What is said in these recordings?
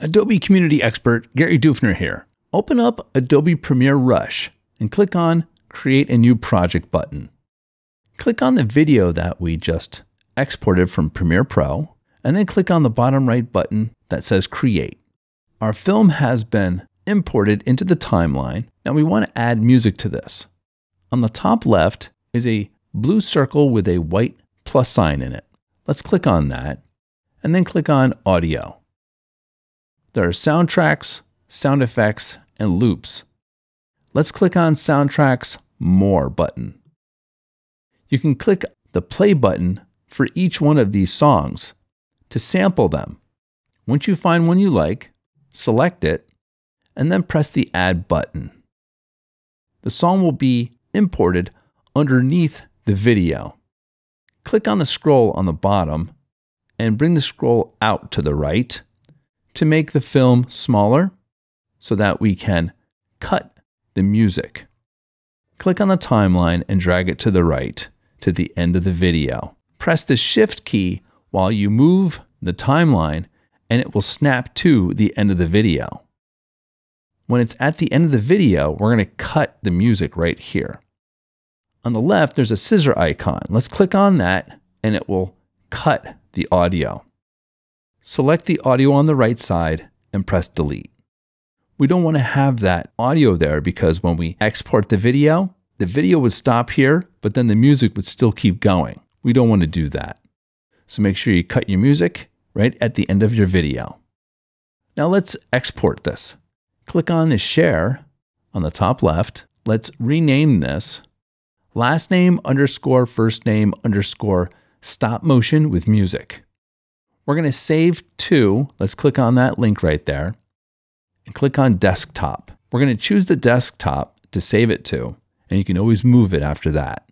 Adobe community expert Gary Dufner here. Open up Adobe Premiere Rush and click on Create a New Project button. Click on the video that we just exported from Premiere Pro, and then click on the bottom right button that says Create. Our film has been imported into the timeline. Now we want to add music to this. On the top left is a blue circle with a white plus sign in it. Let's click on that, and then click on Audio. There are soundtracks, sound effects, and loops. Let's click on Soundtracks More button. You can click the play button for each one of these songs to sample them. Once you find one you like, select it, and then press the Add button. The song will be imported underneath the video. Click on the scroll on the bottom and bring the scroll out to the right to make the film smaller so that we can cut the music. Click on the timeline and drag it to the right to the end of the video. Press the Shift key while you move the timeline and it will snap to the end of the video. When it's at the end of the video, we're going to cut the music right here. On the left, there's a scissor icon. Let's click on that and it will cut the audio. Select the audio on the right side and press Delete. We don't want to have that audio there because when we export the video would stop here, but then the music would still keep going. We don't want to do that. So make sure you cut your music right at the end of your video. Now let's export this. Click on the Share on the top left. Let's rename this last name _ first name _ stop motion with music. We're going to save to, let's click on that link right there, and click on Desktop. We're going to choose the desktop to save it to, and you can always move it after that.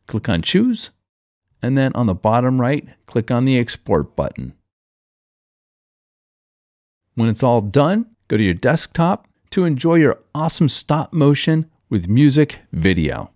Click on Choose, and then on the bottom right, click on the Export button. When it's all done, go to your desktop to enjoy your awesome stop motion with music video.